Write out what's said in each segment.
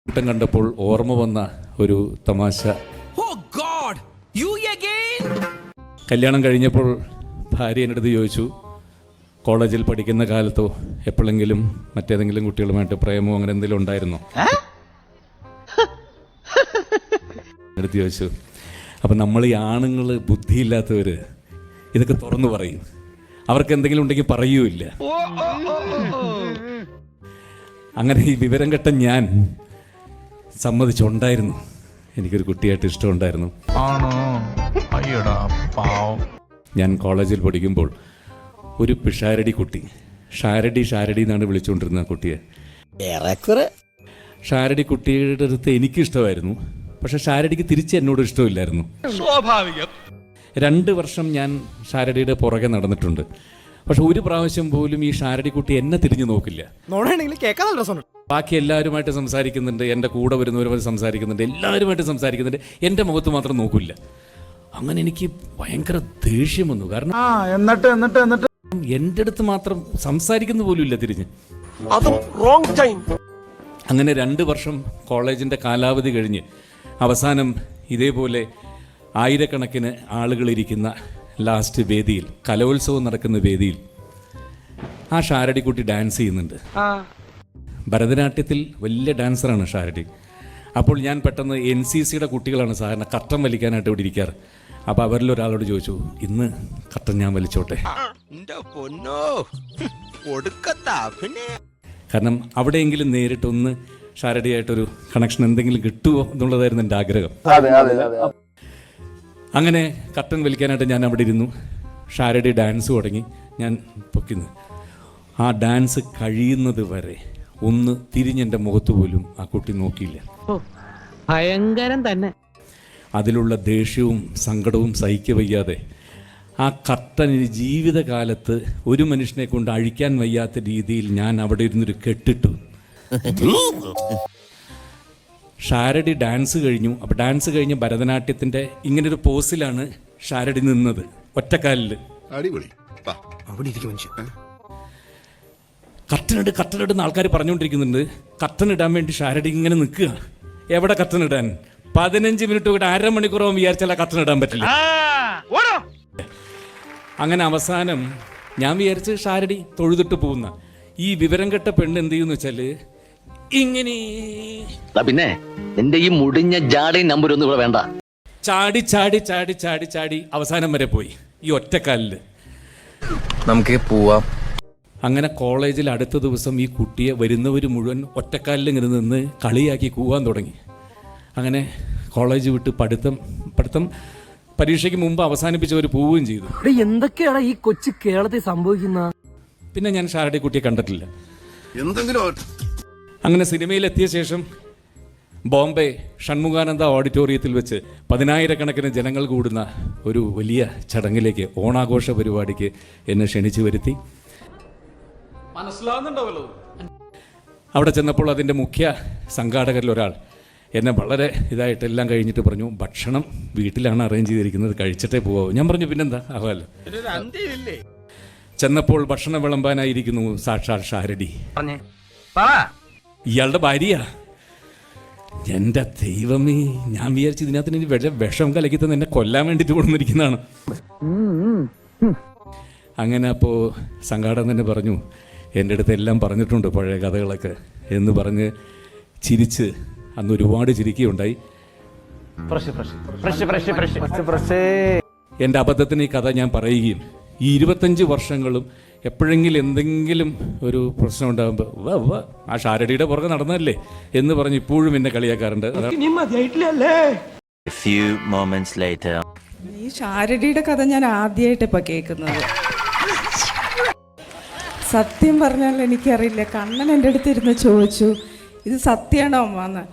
കൂട്ടം കണ്ടപ്പോൾ ഓർമ്മ വന്ന ഒരു തമാശ. കല്യാണം കഴിഞ്ഞപ്പോൾ ഭാര്യ എൻ്റെ അടുത്ത് ചോദിച്ചു, കോളേജിൽ പഠിക്കുന്ന കാലത്തോ എപ്പോഴെങ്കിലും മറ്റേതെങ്കിലും കുട്ടികളുമായിട്ട് പ്രേമോ അങ്ങനെ എന്തെങ്കിലും ഉണ്ടായിരുന്നോ എടുത്ത് ചോദിച്ചു. അപ്പം നമ്മൾ ഈ ആണുങ്ങൾ ബുദ്ധിയില്ലാത്തവർ ഇതൊക്കെ തുറന്നു പറയും. അവർക്ക് എന്തെങ്കിലും ഉണ്ടെങ്കിൽ പറയൂല്ല. അങ്ങനെ ഈ വിവരം കെട്ട ഞാൻ സമ്മതിച്ചുണ്ടായിരുന്നു. എനിക്കൊരു കുട്ടിയായിട്ട് ഇഷ്ടമുണ്ടായിരുന്നു. ഞാൻ കോളേജിൽ പഠിക്കുമ്പോൾ ഒരു പിഷാരടി കുട്ടി, ഷാരടി എന്നാണ് വിളിച്ചുകൊണ്ടിരുന്ന കുട്ടിയെ. ഷാരടി കുട്ടിയുടെ അടുത്ത് എനിക്കിഷ്ടമായിരുന്നു, പക്ഷെ ഷാരടിക്ക് തിരിച്ച് എന്നോട് ഇഷ്ടമില്ലായിരുന്നു. സ്വാഭാവികം. 2 വർഷം ഞാൻ ഷാരടിയുടെ പുറകെ നടന്നിട്ടുണ്ട്. പക്ഷെ ഒരു പ്രാവശ്യം പോലും ഈ ഷാരടി കുട്ടി എന്നെ തിരിഞ്ഞു നോക്കില്ല. ബാക്കി എല്ലാവരുമായിട്ട് സംസാരിക്കുന്നുണ്ട്, എൻ്റെ കൂടെ വരുന്നവരുമായി സംസാരിക്കുന്നുണ്ട്, എല്ലാവരുമായിട്ട് സംസാരിക്കുന്നുണ്ട്, എൻ്റെ മുഖത്ത് മാത്രം നോക്കില്ല. അങ്ങനെ എനിക്ക് ഭയങ്കര ദേഷ്യം വന്നു. കാരണം എൻ്റെ അടുത്ത് മാത്രം സംസാരിക്കുന്ന പോലും ഇല്ല തിരിഞ്ഞ്. അങ്ങനെ 2 വർഷം കോളേജിൻ്റെ കാലാവധി കഴിഞ്ഞ് അവസാനം ഇതേപോലെ ആയിരക്കണക്കിന് ആളുകളിരിക്കുന്ന ലാസ്റ്റ് വേദിയിൽ, കലോത്സവം നടക്കുന്ന വേദിയിൽ ആ ഷാരടിക്കുട്ടി ഡാൻസ് ചെയ്യുന്നുണ്ട്. ഭരതനാട്യത്തിൽ വലിയ ഡാൻസറാണ് ഷാരടി. അപ്പോൾ ഞാൻ പെട്ടെന്ന് NCCയുടെ കുട്ടികളാണ് സാധാരണ കർട്ടൻ വലിക്കാനായിട്ട് ഇവിടെ ഇരിക്കാറ്. അപ്പോൾ അവരിൽ ഒരാളോട് ചോദിച്ചു, ഇന്ന് കർട്ടൻ ഞാൻ വലിച്ചോട്ടെ. കാരണം അവിടെയെങ്കിലും നേരിട്ടൊന്ന് ഷാരടിയായിട്ടൊരു കണക്ഷൻ എന്തെങ്കിലും കിട്ടുമോ എന്നുള്ളതായിരുന്നു എൻ്റെ ആഗ്രഹം. അങ്ങനെ കർട്ടൻ വലിക്കാനായിട്ട് ഞാൻ അവിടെ ഇരുന്നു. ഷാരടി ഡാൻസ് തുടങ്ങി. ഞാൻ പൊക്കിന്ന് ആ ഡാൻസ് കഴിയുന്നത് വരെ ഒന്ന് തിരിഞ്ഞെൻ്റെ മുഖത്ത് പോലും ആ കുട്ടി നോക്കിയില്ല. ഭയങ്കരം തന്നെ. അതിലുള്ള ദേഷ്യവും സങ്കടവും സഹിക്കവയ്യാതെ ആ കർട്ടൻ ജീവിതകാലത്ത് ഒരു മനുഷ്യനെ കൊണ്ട് അഴിക്കാൻ വയ്യാത്ത രീതിയിൽ ഞാൻ അവിടെ ഇരുന്നൊരു കെട്ടിട്ടു. ഷാരടി ഡാൻസ് കഴിഞ്ഞു. അപ്പോൾ ഡാൻസ് കഴിഞ്ഞ് ഭരതനാട്യത്തിൻ്റെ ഇങ്ങനൊരു പോസിലാണ് ഷാരടി നിന്നത്, ഒറ്റക്കാലിൽ. കർട്ടനിടുന്ന ആൾക്കാർ പറഞ്ഞുകൊണ്ടിരിക്കുന്നുണ്ട്. കർട്ടനിടാൻ വേണ്ടി ഷാരടി ഇങ്ങനെ നിൽക്കുക. എവിടെ കർട്ടനിടാൻ? 15 മിനിറ്റ് കൂടെ, അരമണിക്കൂറാവും വിചാരിച്ചാൽ കർട്ടനിടാൻ പറ്റില്ല. അങ്ങനെ അവസാനം ഞാൻ വിചാരിച്ച് ഷാരടി തൊഴുതിട്ട് പോകുന്ന ഈ വിവരം കെട്ട പെണ്ണ് എന്ത് ചെയ്യുമെന്ന് വെച്ചാൽ ഇങ്ങനെ പിന്നെ എന്റെ ഈ മുടിഞ്ഞ ജാടി നമ്പർ ഒന്നും ഇവിടെ വേണ്ട, ചാടി ചാടി ചാടി ചാടി ചാടി അവസാനം വരെ പോയി ഈ ഒറ്റക്കാലില്. നമുക്ക് പോവാം. അങ്ങനെ കോളേജിൽ അടുത്ത ദിവസം ഈ കുട്ടിയെ വരുന്നവർ മുഴുവൻ ഒറ്റക്കാലിൽ ഇങ്ങനെ നിന്ന് കളിയാക്കി കൂവാൻ തുടങ്ങി. അങ്ങനെ കോളേജ് വിട്ട് പഠിത്തം പരീക്ഷയ്ക്ക് മുമ്പ് അവസാനിപ്പിച്ചവർ പോവുകയും ചെയ്തു. എന്തൊക്കെയാണ് ഈ കൊച്ചു കേരളത്തിൽ സംഭവിക്കുന്ന? പിന്നെ ഞാൻ ഷാരടി കുട്ടിയെ കണ്ടിട്ടില്ല. അങ്ങനെ സിനിമയിലെത്തിയ ശേഷം ബോംബെ ഷൺമുഖാനന്ദ ഓഡിറ്റോറിയത്തിൽ വെച്ച് 10,000-കണക്കിന് ജനങ്ങൾ കൂടുന്ന ഒരു വലിയ ചടങ്ങിലേക്ക്, ഓണാഘോഷ പരിപാടിക്ക് എന്നെ ക്ഷണിച്ചു വരുത്തി. മനസ്സിലാവുന്നുണ്ടാവല്ലോ. അവിടെ ചെന്നപ്പോൾ അതിൻ്റെ മുഖ്യ സംഘാടകരിൽ ഒരാൾ എന്നെ വളരെ ഇതായിട്ട് എല്ലാം കഴിഞ്ഞിട്ട് പറഞ്ഞു, ഭക്ഷണം വീട്ടിലാണ് അറേഞ്ച് ചെയ്തിരിക്കുന്നത്, കഴിച്ചിട്ടേ പോകാവൂ. ഞാൻ പറഞ്ഞു, പിന്നെന്താ ആവാലോ. ചെന്നപ്പോൾ ഭക്ഷണം വിളമ്പാനായിരിക്കുന്നു സാക്ഷാൽ ഷാരടി, ഇയാളുടെ ഭാര്യ. എൻ്റെ ദൈവമേ, ഞാൻ വിചാരിച്ചു ഇതിനകത്ത് ഇനി വിഷം കലക്കി തന്നെ എന്നെ കൊല്ലാൻ വേണ്ടിയിട്ട് കൊണ്ടുവന്നിരിക്കുന്നതാണ്. അങ്ങനെ അപ്പോൾ സംഘാടകൻ തന്നെ പറഞ്ഞു, എൻ്റെ അടുത്ത് എല്ലാം പറഞ്ഞിട്ടുണ്ട് പഴയ കഥകളൊക്കെ എന്ന് പറഞ്ഞ് ചിരിച്ച് അന്ന് ഒരുപാട് ചിരിക്കുകയുണ്ടായി. എൻ്റെ അബദ്ധത്തിന് ഈ കഥ ഞാൻ പറയുകയും ഈ 25 വർഷങ്ങളും എപ്പോഴെങ്കിലും എന്തെങ്കിലും ഒരു പ്രശ്നം ഉണ്ടാകുമ്പോൾ ആ ഷാരടിയുടെ പുറകെ നടന്നതല്ലേ എന്ന് പറഞ്ഞ് ഇപ്പോഴും എന്നെ കളിയാക്കാറുണ്ട്. ഈ ഷാരടിയുടെ കഥ ഞാൻ ആദ്യമായിട്ട് ഇപ്പൊ കേൾക്കുന്നത്. സത്യം പറഞ്ഞാൽ എനിക്കറിയില്ല. കണ്ണൻ എൻ്റെ അടുത്ത് ഇരുന്ന് ചോദിച്ചു, ഇത് സത്യമാണോ അമ്മന്ന്.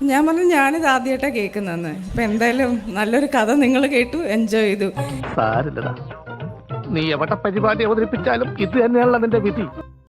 ഞാൻ പറഞ്ഞു, ഞാനിത് ആദ്യമായിട്ടാണ് കേൾക്കുന്നതെന്ന്. ഇപ്പൊ എന്തായാലും നല്ലൊരു കഥ നിങ്ങൾ കേട്ടു, എൻജോയ് ചെയ്തു. നീ എവിടെ പരിപാടി അവതരിപ്പിച്ചാലും ഇത് തന്നെയാണല്ലോ നിന്റെ വിധി.